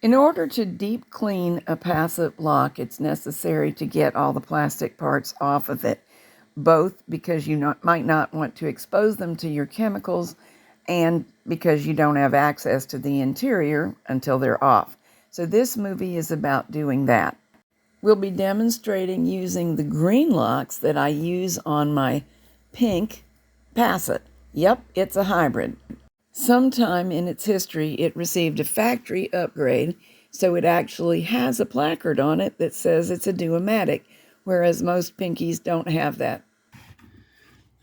In order to deep clean a Passap block, it's necessary to get all the plastic parts off of it, both because you might not want to expose them to your chemicals and because you don't have access to the interior until they're off. So this movie is about doing that. We'll be demonstrating using the green locks that I use on my pink Passat. Yep, it's a hybrid. Sometime in its history, it received a factory upgrade, so it actually has a placard on it that says it's a Duomatic, whereas most pinkies don't have that.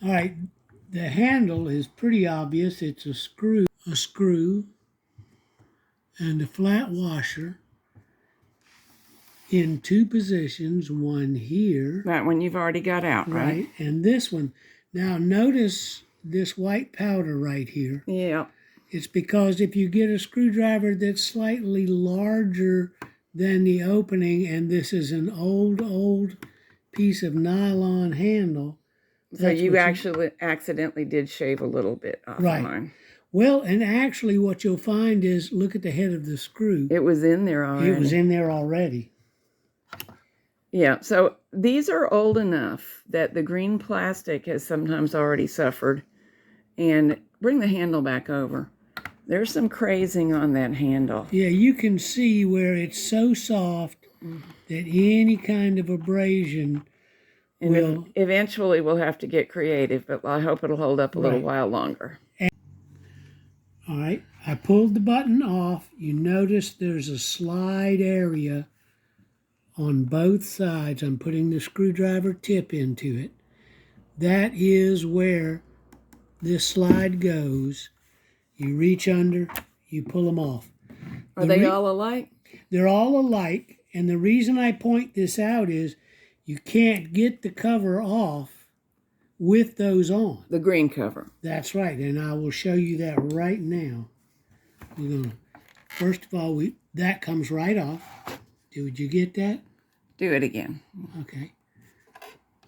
All right, the handle is pretty obvious. It's a screw, and a flat washer in two positions, one here. That one you've already got out, right? Right, and this one. Now notice this white powder right here. Yeah. It's because if you get a screwdriver that's slightly larger than the opening, and this is an old piece of nylon handle. So you actually accidentally did shave a little bit off of mine. Well, and actually what you'll find is, look at the head of the screw. It was in there already. It was in there already. Yeah, so these are old enough that the green plastic has sometimes already suffered. And bring the handle back over. There's some crazing on that handle. Yeah, you can see where it's so soft that any kind of abrasion will... Eventually we'll have to get creative, but I hope it'll hold up a little while longer. All right, I pulled the button off. You notice there's a slide area on both sides. I'm putting the screwdriver tip into it. That is where this slide goes. You reach under, you pull them off. Are they all alike? They're all alike, and the reason I point this out is you can't get the cover off with those on. The green cover. That's right, and I will show you that right now. We're gonna, first of all, that comes right off. Did you get that? Do it again. Okay.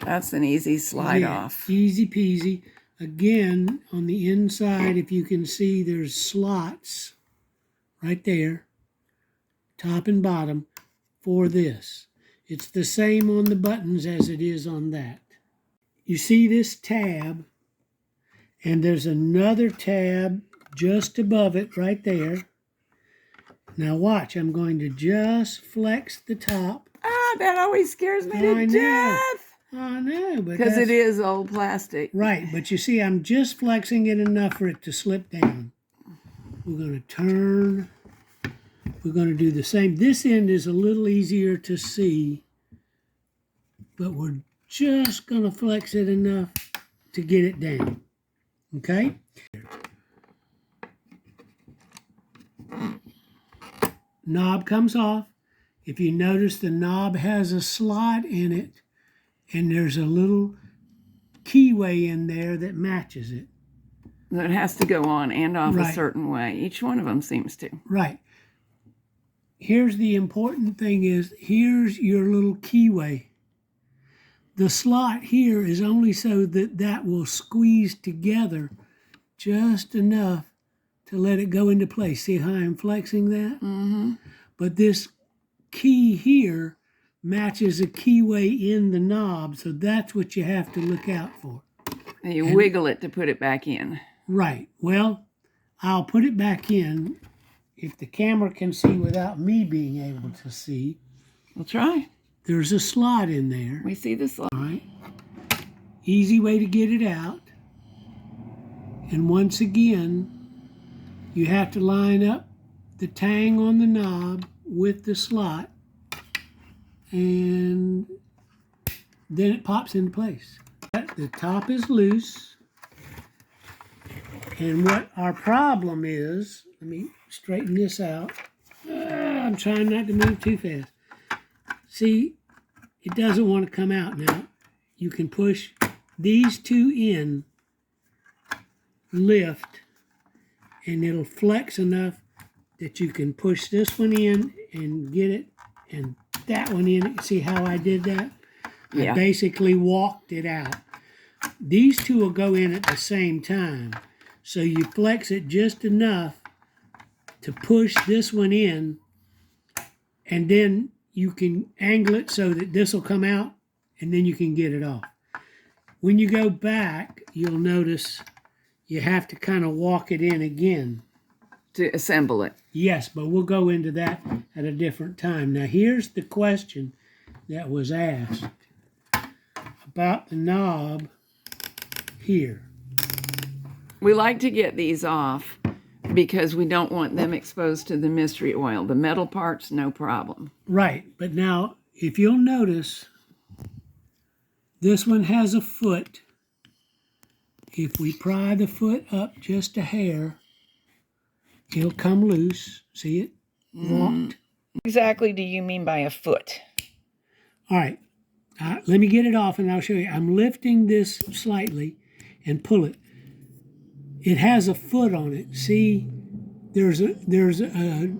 That's an easy slide off. Easy peasy. Again, on the inside, if you can see, there's slots right there, top and bottom, for this. It's the same on the buttons as it is on that. You see this tab, and there's another tab just above it right there. Now watch, I'm going to just flex the top. Ah, that always scares me to death. I know, but because it is old plastic. Right, but you see, I'm just flexing it enough for it to slip down. We're going to turn. We're going to do the same. This end is a little easier to see, but we're just going to flex it enough to get it down. Okay? Knob comes off. If you notice, the knob has a slot in it, and there's a little keyway in there that matches it. That has to go on and off a certain way. Each one of them seems to. Right. Here's the important thing is, here's your little keyway. The slot here is only so that that will squeeze together just enough to let it go into place. See how I'm flexing that? Mm-hmm. But this key here matches a keyway in the knob, so that's what you have to look out for. And you wiggle it to put it back in. Right. Well, I'll put it back in if the camera can see without me being able to see. We'll try. There's a slot in there. We see the slot. All right. Easy way to get it out. And once again, you have to line up the tang on the knob with the slot, and then it pops into place. The top is loose, and what our problem is, let me straighten this out. I'm trying not to move too fast. See, it doesn't want to come out now. You can push these two in, lift, and it'll flex enough that you can push this one in and get it, and that one in. See how I did that? Yeah. I basically walked it out. These two will go in at the same time. So you flex it just enough to push this one in and then you can angle it so that this will come out, and then you can get it off. When you go back, you'll notice you have to kind of walk it in again. To assemble it. Yes, but we'll go into that at a different time. Now, here's the question that was asked about the knob here. We like to get these off because we don't want them exposed to the mystery oil. The metal parts, no problem. Right, but now, if you'll notice, this one has a foot. If we pry the foot up just a hair, it'll come loose. See it? Walked. What exactly do you mean by a foot? All right. Let me get it off and I'll show you. I'm lifting this slightly and pull it. It has a foot on it. See, there's a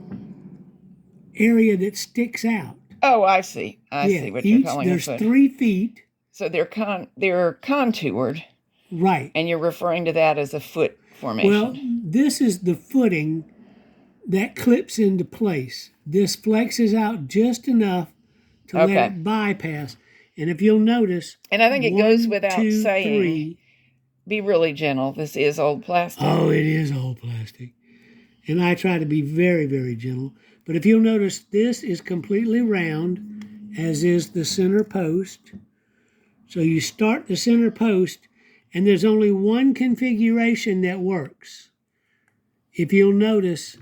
area that sticks out. Oh, I see. I see what you're calling a foot. There's 3 feet. So they're contoured. Right. And you're referring to that as a foot formation. Well, this is the footing that clips into place. This flexes out just enough to let it bypass. And if you'll notice... And I think it goes without 2, saying, 3. Be really gentle. This is old plastic. Oh, it is old plastic. And I try to be very, very gentle. But if you'll notice, this is completely round, as is the center post. So you start the center post, and there's only one configuration that works. If you'll notice,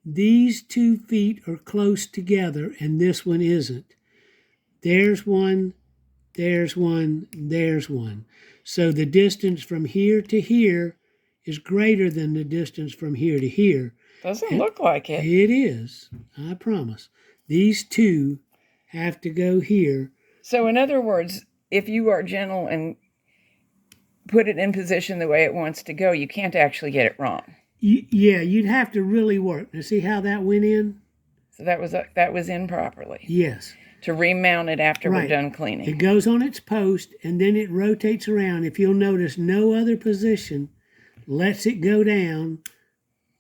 these 2 feet are close together, and this one isn't. There's one, there's one, there's one. So the distance from here to here is greater than the distance from here to here. Doesn't look like it. It is, I promise. These 2 have to go here. So in other words, if you are gentle and put it in position the way it wants to go, you can't actually get it wrong. Yeah, you'd have to really work. Now see how that went in? So that was in properly. Yes. To remount it after we're done cleaning. It goes on its post, and then it rotates around. If you'll notice, no other position lets it go down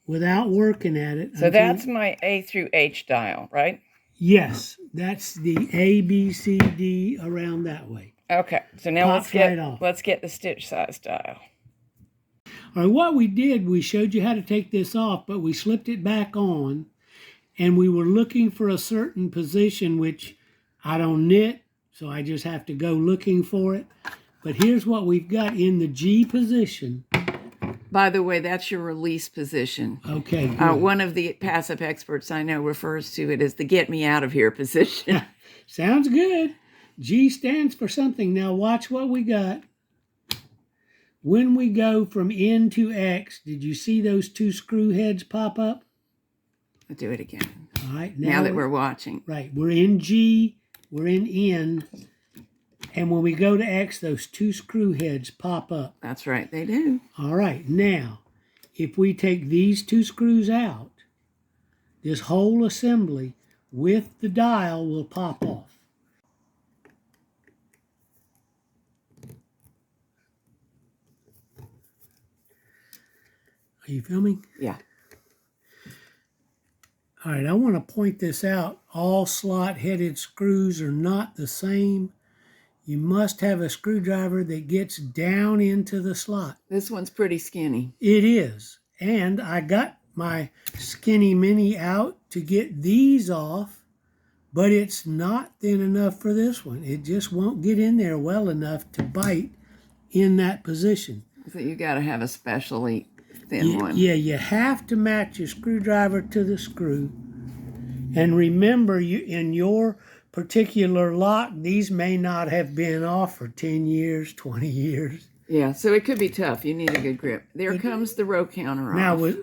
without working at it. So that's my A through H dial, right? Yes, that's the A, B, C, D around that way. Okay, so now Pops let's get the stitch size dial. All right, what we did, we showed you how to take this off, but we slipped it back on, and we were looking for a certain position, which I don't knit, so I just have to go looking for it. But here's what we've got in the G position. By the way, that's your release position. Okay, good. One of the Passap experts I know refers to it as the get me out of here position. Sounds good. G stands for something. Now watch what we got. When we go from N to X, did you see those 2 screw heads pop up? I'll do it again. All right. Now that we're watching. Right. We're in G. We're in N. And when we go to X, those 2 screw heads pop up. That's right. They do. All right. Now, if we take these 2 screws out, this whole assembly with the dial will pop off. Are you filming? Yeah. All right, I want to point this out. All slot-headed screws are not the same. You must have a screwdriver that gets down into the slot. This one's pretty skinny. It is. And I got my skinny mini out to get these off, but it's not thin enough for this one. It just won't get in there well enough to bite in that position. So you got to have a specially thin one. Yeah, you have to match your screwdriver to the screw. And remember, in your particular lock, these may not have been off for 10 years, 20 years. Yeah, so it could be tough. You need a good grip. There comes the row counter off. Now,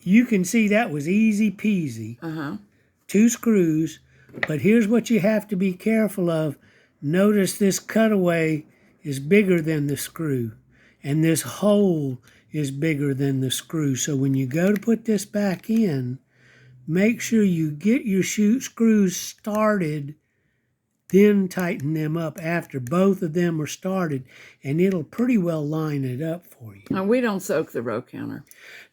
you can see that was easy peasy. 2 screws. But here's what you have to be careful of. Notice this cutaway is bigger than the screw. And this hole is bigger than the screw. So when you go to put this back in, make sure you get your screws started, then tighten them up after both of them are started, and it'll pretty well line it up for you. Now, we don't soak the row counter.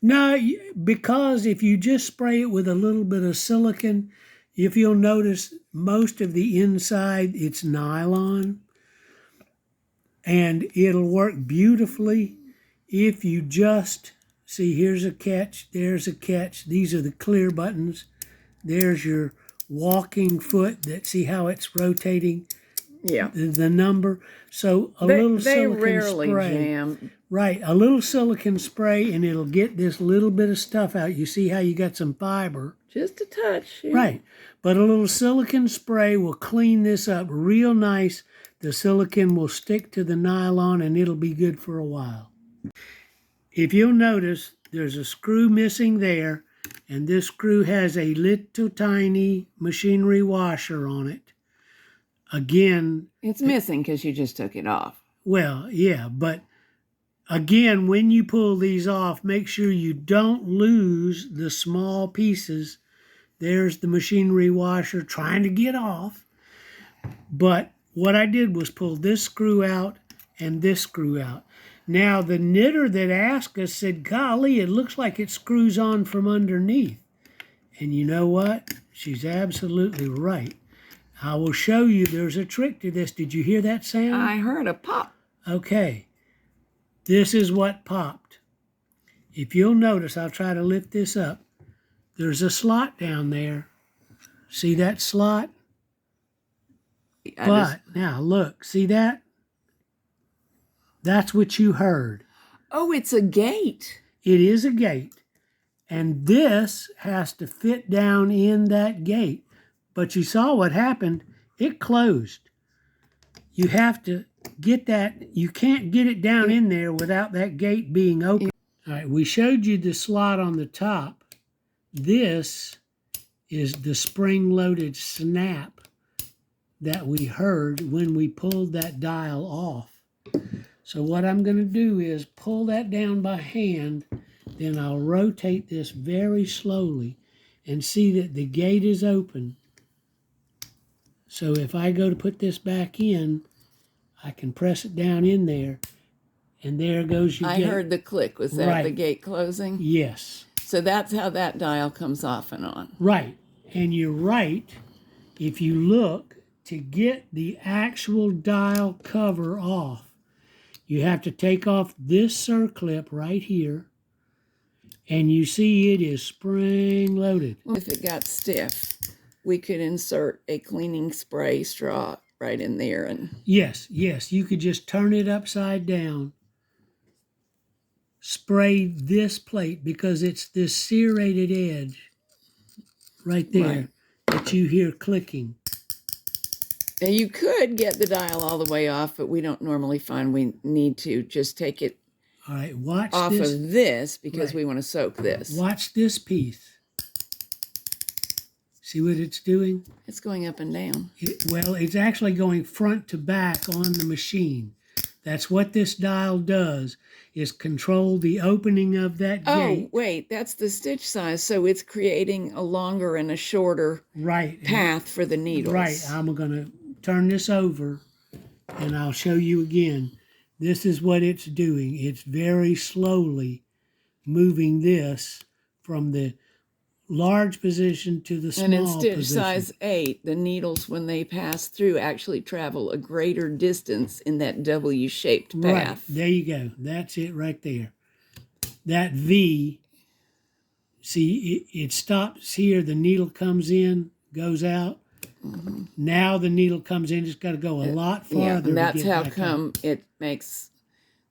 No, because if you just spray it with a little bit of silicone, If you'll notice, most of the inside, it's nylon, and it'll work beautifully if you just, see, here's a catch, there's a catch. These are the clear buttons. There's your walking foot that, see how it's rotating? Yeah. The number. So a little silicone rarely spray. jam. Right, a little silicone spray and it'll get this little bit of stuff out. You see how you got some fiber? Just a touch. Yeah. Right, but a little silicone spray will clean this up real nice. The silicone will stick to the nylon and it'll be good for a while. If you'll notice, there's a screw missing there, and this screw has a little tiny machinery washer on it. Again, It's missing because you just took it off. well, yeah, but again, when you pull these off, make sure you don't lose the small pieces. There's the machinery washer trying to get off. But what I did was pull this screw out and this screw out. Now, the knitter that asked us said, golly, it looks like it screws on from underneath. And you know what? She's absolutely right. I will show you there's a trick to this. Did you hear that sound? I heard a pop. Okay. This is what popped. If you'll notice, I'll try to lift this up. There's a slot down there. See that slot? But now look, see that? That's what you heard. Oh, it's a gate. It is a gate. And this has to fit down in that gate. But you saw what happened. It closed. You have to get that. You can't get it down in there without that gate being open. All right, we showed you the slot on the top. This is the spring-loaded snap that we heard when we pulled that dial off. So what I'm going to do is pull that down by hand, then I'll rotate this very slowly and see that the gate is open. So if I go to put this back in, I can press it down in there, and there goes your gate. I heard the click. Was that Right. the gate closing? Yes. So that's how that dial comes off and on. Right. And you're right. If you look, to get the actual dial cover off, you have to take off this circlip right here, and you see it is spring-loaded. If it got stiff, we could insert a cleaning spray straw right in there. And Yes, you could just turn it upside down, spray this plate, because it's this serrated edge right there Right. that you hear clicking. and you could get the dial all the way off, but we don't normally find we need to. Just take it All right, watch off this. of this because Right. we want to soak this. Watch this piece. See what it's doing? It's going up and down. Well, it's actually going front to back on the machine. That's what this dial does, is control the opening of that gate. Oh, wait, that's the stitch size. So it's creating a longer and a shorter Right. path for the needles. Right. I'm going to turn this over and I'll show you again. This is what it's doing. It's very slowly moving this from the large position to the small And in stitch position. size 8, the needles, when they pass through, actually travel a greater distance in that W-shaped Right. path. There you go. That's it right there. That V, see, it stops here. The needle comes in, goes out. Mm-hmm. Now the needle comes in. It's got to go a lot farther. Yeah, and that's to get how back come it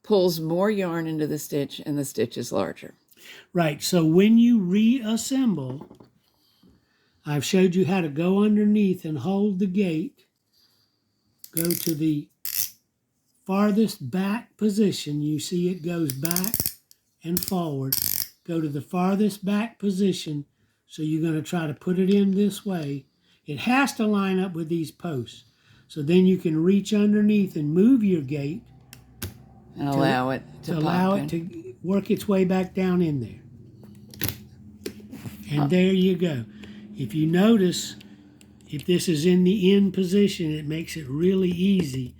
pulls more yarn into the stitch, and the stitch is larger. Right, so when you reassemble, I've showed you how to go underneath and hold the gate. Go to the farthest back position. You see it goes back and forward. Go to the farthest back position. So you're going to try to put it in this way. It has to line up with these posts. So then you can reach underneath and move your gate And allow it to pop allow in. it to work its way back down in there. And there you go. If you notice, if this is in the in position, it makes it really easy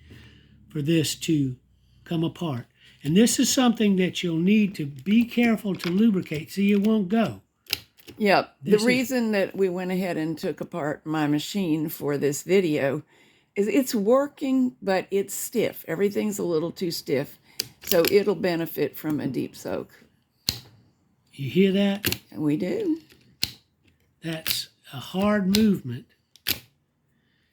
for this to come apart. And this is something that you'll need to be careful to lubricate. See, it won't go. Yep. The This is reason that we went ahead and took apart my machine for this video is it's working, but it's stiff. Everything's a little too stiff, so it'll benefit from a deep soak. you hear that? And we do. That's a hard movement.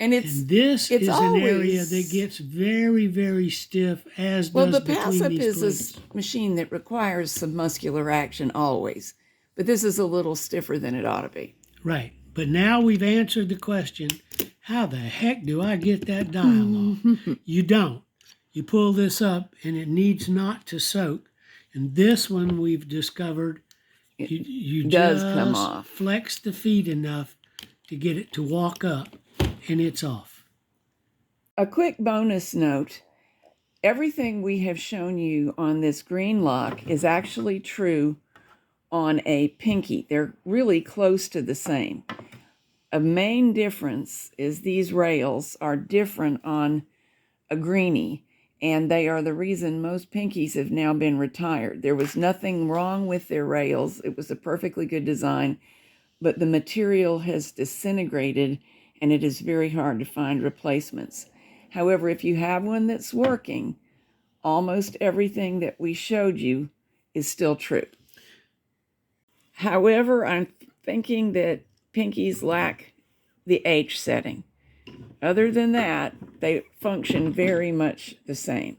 And this is always, an area that gets very, very stiff, as well, does the between Passap these is plates. a machine that requires some muscular action always, but this is a little stiffer than it ought to be. Right. But now we've answered the question, how the heck do I get that dial off? You don't. You pull this up and it needs not to soak. And this one we've discovered, you does just come off. flex the feet enough to get it to walk up, and it's off. A quick bonus note, everything we have shown you on this green lock is actually true on a pinky. They're really close to the same. A main difference is these rails are different on a greenie, and they are the reason most pinkies have now been retired. There was nothing wrong with their rails. It was a perfectly good design, but the material has disintegrated and it is very hard to find replacements. However, if you have one that's working, almost everything that we showed you is still true. However, I'm thinking that pinkies lack the H setting. Other than that, they function very much the same.